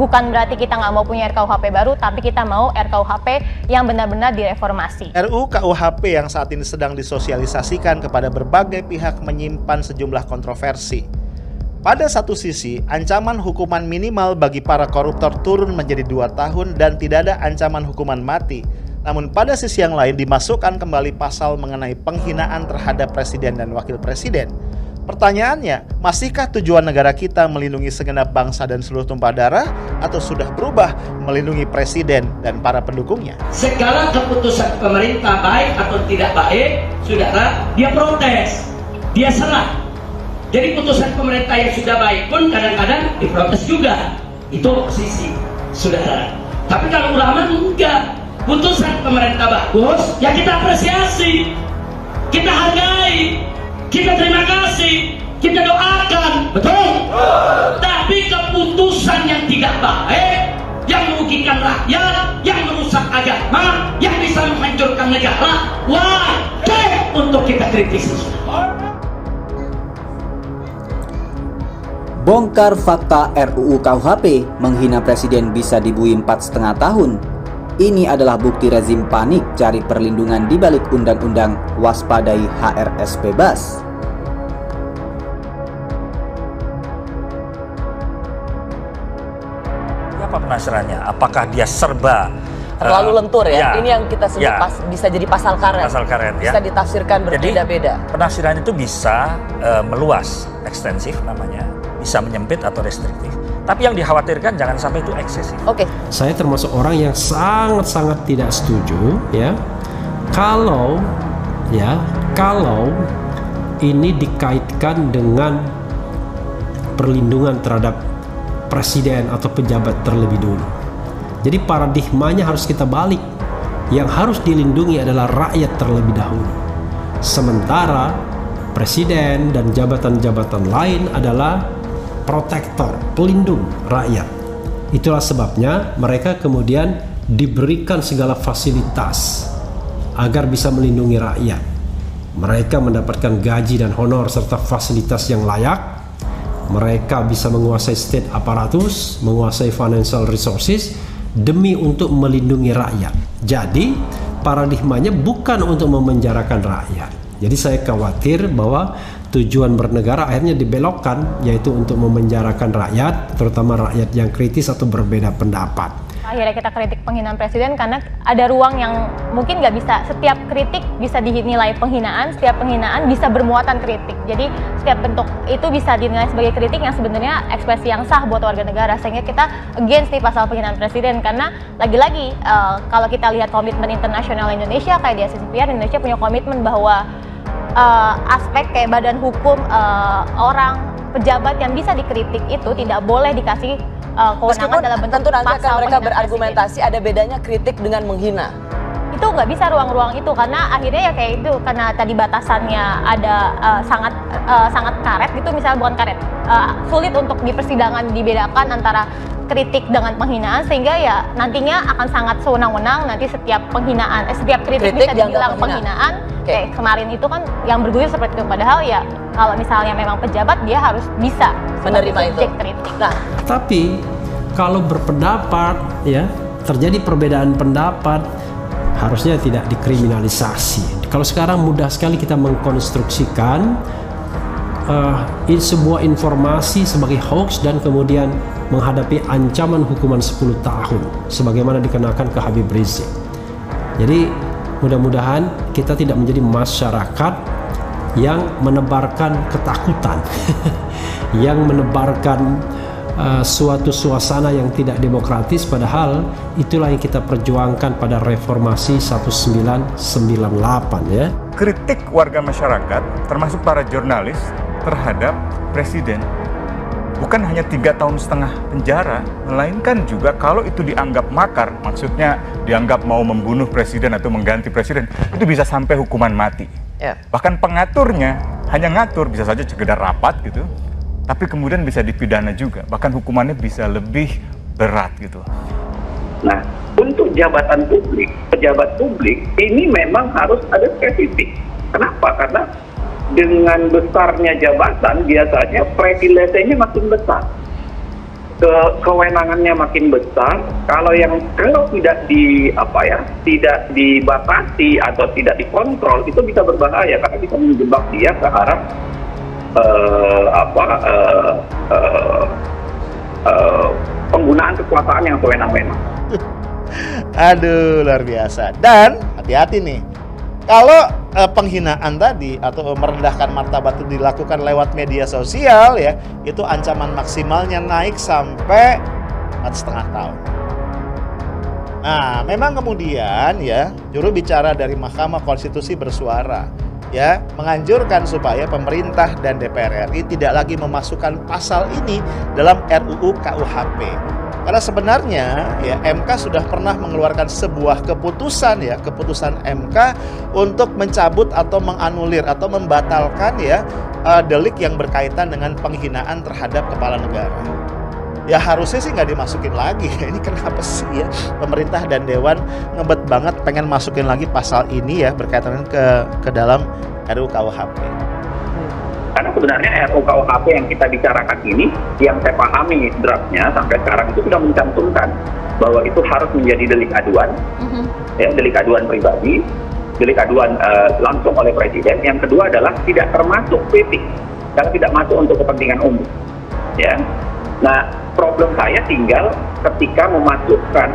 bukan berarti kita nggak mau punya RKUHP baru, tapi kita mau RKUHP yang benar-benar direformasi. RUU KUHP yang saat ini sedang disosialisasikan kepada berbagai pihak menyimpan sejumlah kontroversi. Pada satu sisi, ancaman hukuman minimal bagi para koruptor turun menjadi 2 tahun dan tidak ada ancaman hukuman mati. Namun pada sisi yang lain dimasukkan kembali pasal mengenai penghinaan terhadap presiden dan wakil presiden. Pertanyaannya, masihkah tujuan negara kita melindungi segenap bangsa dan seluruh tumpah darah atau sudah berubah melindungi presiden dan para pendukungnya? Segala keputusan pemerintah baik atau tidak baik, saudara, dia protes, dia serah. Jadi putusan pemerintah yang sudah baik pun kadang-kadang diprotes juga. Itu oposisi, saudara. Tapi kalau ulama enggak. Putusan pemerintah bagus, ya kita apresiasi, kita hargai, kita terima kasih, kita doakan, betul? Tapi keputusan yang tidak baik, yang merugikan rakyat, yang merusak agama, yang bisa menghancurkan negara, wajib untuk kita kritisi. Bongkar fakta RUU KUHP menghina presiden bisa dibui 4,5 tahun. Ini adalah bukti rezim panik cari perlindungan di balik undang-undang waspadai HRS bebas. Apa penasarannya? Apakah dia serba terlalu lentur ya? Ini yang kita sebut ya, bisa jadi pasal karet. Pasal karet ya. Bisa ditafsirkan berbeda-beda. Jadi penafsiran itu bisa meluas, ekstensif namanya, bisa menyempit atau restriktif. Tapi yang dikhawatirkan jangan sampai itu eksesif. Oke. Saya termasuk orang yang sangat-sangat tidak setuju ya kalau ini dikaitkan dengan perlindungan terhadap presiden atau pejabat terlebih dulu. Jadi paradigmanya harus kita balik. Yang harus dilindungi adalah rakyat terlebih dahulu. Sementara presiden dan jabatan-jabatan lain adalah protektor, pelindung rakyat. Itulah sebabnya mereka kemudian diberikan segala fasilitas agar bisa melindungi rakyat. Mereka mendapatkan gaji dan honor serta fasilitas yang layak. Mereka bisa menguasai state apparatus, menguasai financial resources demi untuk melindungi rakyat. Jadi paradigmanya bukan untuk memenjarakan rakyat. Jadi saya khawatir bahwa tujuan bernegara akhirnya dibelokkan, yaitu untuk memenjarakan rakyat, terutama rakyat yang kritis atau berbeda pendapat. Akhirnya kita kritik penghinaan presiden karena ada ruang yang mungkin nggak bisa, setiap kritik bisa dinilai penghinaan, setiap penghinaan bisa bermuatan kritik. Jadi setiap bentuk itu bisa dinilai sebagai kritik yang sebenarnya ekspresi yang sah buat warga negara, sehingga kita against nih pasal penghinaan presiden. Karena lagi-lagi kalau kita lihat komitmen internasional Indonesia, kayak di ICCPR, Indonesia punya komitmen bahwa aspek kayak badan hukum orang pejabat yang bisa dikritik itu tidak boleh dikasih kewenangan dalam bentuk tentu nanti akan mereka presiden. berargumentasi ada bedanya kritik dengan menghina. Itu nggak bisa ruang-ruang itu karena akhirnya ya kayak itu, karena tadi batasannya ada sangat karet gitu, misalnya bukan karet, sulit untuk di persidangan dibedakan antara kritik dengan penghinaan, sehingga ya nantinya akan sangat sewenang-wenang nanti setiap penghinaan, setiap kritik bisa dibilang penghinaan. Kayak kemarin itu kan yang bergulir seperti itu, padahal ya kalau misalnya memang pejabat dia harus bisa menerima itu kritik. Nah, tapi kalau berpendapat ya terjadi perbedaan pendapat harusnya tidak dikriminalisasi. Kalau sekarang mudah sekali kita mengkonstruksikan sebuah informasi sebagai hoax dan kemudian menghadapi ancaman hukuman 10 tahun sebagaimana dikenakan ke Habib Rizik. Jadi mudah-mudahan kita tidak menjadi masyarakat yang menebarkan ketakutan, yang menebarkan suatu suasana yang tidak demokratis, padahal itulah yang kita perjuangkan pada reformasi 1998 ya. Kritik warga masyarakat termasuk para jurnalis terhadap presiden bukan hanya 3,5 tahun penjara, melainkan juga kalau itu dianggap makar, maksudnya dianggap mau membunuh presiden atau mengganti presiden, itu bisa sampai hukuman mati. Bahkan pengaturnya hanya ngatur, bisa saja sekedar rapat gitu, tapi kemudian bisa dipidana juga, bahkan hukumannya bisa lebih berat gitu. Nah, untuk jabatan publik, pejabat publik ini memang harus ada spesifik. Kenapa? Karena dengan besarnya jabatan biasanya privilege-nya makin besar. kewenangannya makin besar. Kalau tidak dibatasi atau tidak dikontrol, itu bisa berbahaya karena bisa menjebak dia ke arah penggunaan kekuasaan yang sewenang-wenang. Aduh, luar biasa. Dan hati-hati nih, kalau penghinaan tadi atau merendahkan martabat itu dilakukan lewat media sosial ya, itu ancaman maksimalnya naik sampai 4,5 tahun. Nah, memang kemudian ya, juru bicara dari Mahkamah Konstitusi bersuara ya, menganjurkan supaya pemerintah dan DPR RI tidak lagi memasukkan pasal ini dalam RUU KUHP. Karena sebenarnya ya MK sudah pernah mengeluarkan sebuah keputusan ya, keputusan MK untuk mencabut atau menganulir atau membatalkan ya delik yang berkaitan dengan penghinaan terhadap kepala negara. Ya harusnya sih nggak dimasukin lagi. Ini kenapa sih ya pemerintah dan Dewan ngebet banget pengen masukin lagi pasal ini ya berkaitan ke dalam RUU KUHP. Karena sebenarnya RUU KUHP yang kita bicarakan ini, yang saya pahami draftnya sampai sekarang itu sudah mencantumkan bahwa itu harus menjadi delik aduan, ya, delik aduan pribadi, delik aduan langsung oleh presiden. Yang kedua adalah tidak termasuk kritik, karena tidak masuk untuk kepentingan umum. Ya, nah problem saya tinggal ketika memasukkan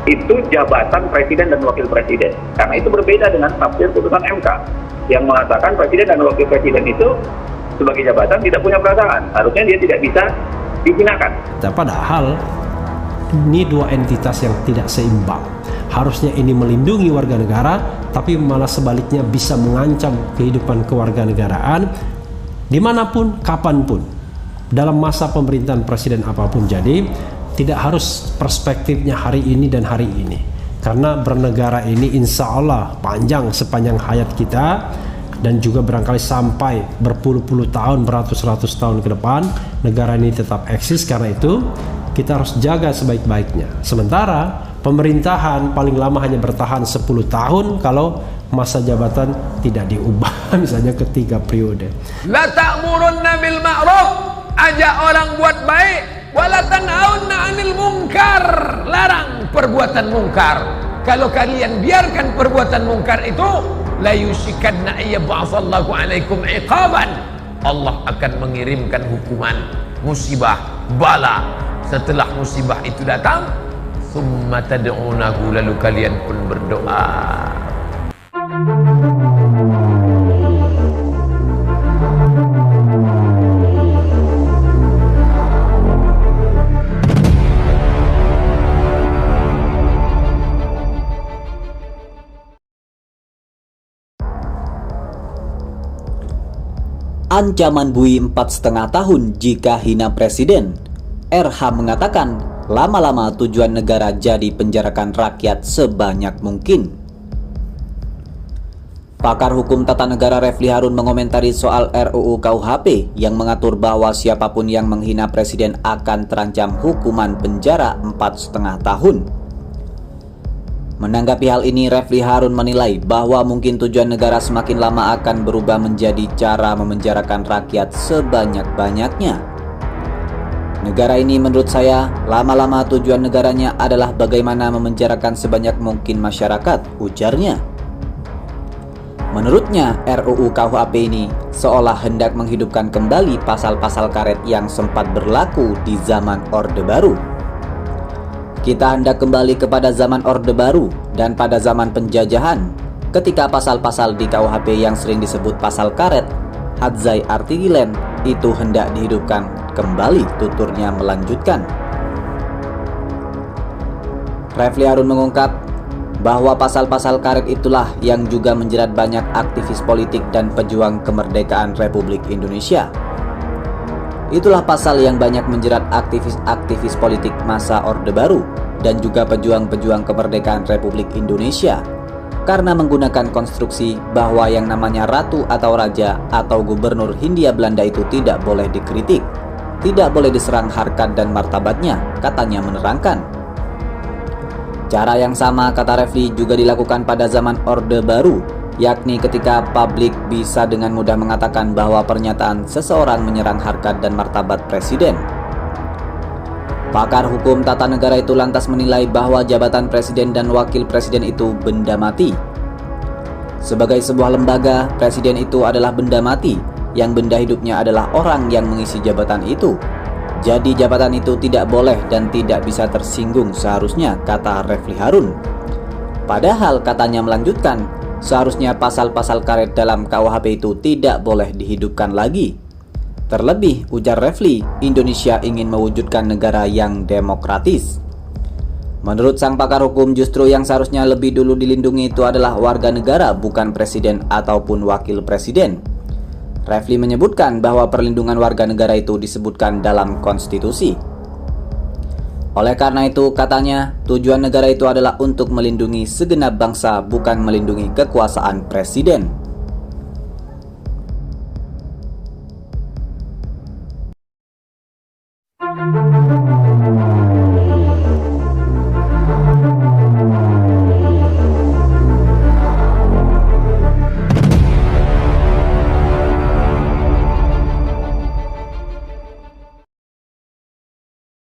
itu jabatan presiden dan wakil presiden, karena itu berbeda dengan tafsir putusan MK yang mengatakan presiden dan wakil presiden itu sebagai jabatan tidak punya perasaan, harusnya dia tidak bisa dihinakan. Padahal ini dua entitas yang tidak seimbang. Harusnya ini melindungi warga negara, tapi malah sebaliknya bisa mengancam kehidupan kewarganegaraan dimanapun, kapanpun, dalam masa pemerintahan presiden apapun. Jadi tidak harus perspektifnya hari ini dan hari ini, karena bernegara ini insya Allah panjang sepanjang hayat kita, dan juga barangkali sampai berpuluh-puluh tahun, beratus-ratus tahun ke depan negara ini tetap eksis. Karena itu kita harus jaga sebaik-baiknya. Sementara pemerintahan paling lama hanya bertahan 10 tahun kalau masa jabatan tidak diubah misalnya ke 3 periode. La ta'murunna bil ma'ruf, ajak orang buat baik, wala tanhauna 'anil munkar, larang perbuatan mungkar. Kalau kalian biarkan perbuatan mungkar itu, la yushikanna ayyab'atsallahu 'alaikum iqaban, Allah akan mengirimkan hukuman, musibah, bala. Setelah musibah itu datang, summa tad'unahu, lalu kalian pun berdoa. Ancaman bui 4,5 tahun jika hina presiden. RH mengatakan lama-lama tujuan negara jadi penjarakan rakyat sebanyak mungkin. Pakar hukum tata negara Refli Harun mengomentari soal RUU KUHP yang mengatur bahwa siapapun yang menghina presiden akan terancam hukuman penjara 4,5 tahun. Menanggapi hal ini, Refli Harun menilai bahwa mungkin tujuan negara semakin lama akan berubah menjadi cara memenjarakan rakyat sebanyak-banyaknya. Negara ini menurut saya, lama-lama tujuan negaranya adalah bagaimana memenjarakan sebanyak mungkin masyarakat, ujarnya. Menurutnya, RUU KUHP ini seolah hendak menghidupkan kembali pasal-pasal karet yang sempat berlaku di zaman Orde Baru. Kita hendak kembali kepada zaman Orde Baru dan pada zaman penjajahan, ketika pasal-pasal di KUHP yang sering disebut pasal karet, Hadzai Artigilen, itu hendak dihidupkan kembali, tuturnya melanjutkan. Refli Harun mengungkap bahwa pasal-pasal karet itulah yang juga menjerat banyak aktivis politik dan pejuang kemerdekaan Republik Indonesia. Itulah pasal yang banyak menjerat aktivis-aktivis politik masa Orde Baru dan juga pejuang-pejuang kemerdekaan Republik Indonesia, karena menggunakan konstruksi bahwa yang namanya ratu atau raja atau gubernur Hindia Belanda itu tidak boleh dikritik, tidak boleh diserang harkat dan martabatnya, katanya menerangkan. Cara yang sama, kata Refli, juga dilakukan pada zaman Orde Baru, yakni ketika publik bisa dengan mudah mengatakan bahwa pernyataan seseorang menyerang harkat dan martabat presiden. Pakar hukum tata negara itu lantas menilai bahwa jabatan presiden dan wakil presiden itu benda mati. Sebagai sebuah lembaga, presiden itu adalah benda mati, yang benda hidupnya adalah orang yang mengisi jabatan itu. Jadi jabatan itu tidak boleh dan tidak bisa tersinggung seharusnya, kata Refli Harun. Padahal katanya melanjutkan, seharusnya pasal-pasal karet dalam KUHP itu tidak boleh dihidupkan lagi. Terlebih, ujar Refli, Indonesia ingin mewujudkan negara yang demokratis. Menurut sang pakar hukum, justru yang seharusnya lebih dulu dilindungi itu adalah warga negara, bukan presiden ataupun wakil presiden. Refli menyebutkan bahwa perlindungan warga negara itu disebutkan dalam konstitusi. Oleh karena itu, katanya, tujuan negara itu adalah untuk melindungi segenap bangsa, bukan melindungi kekuasaan presiden.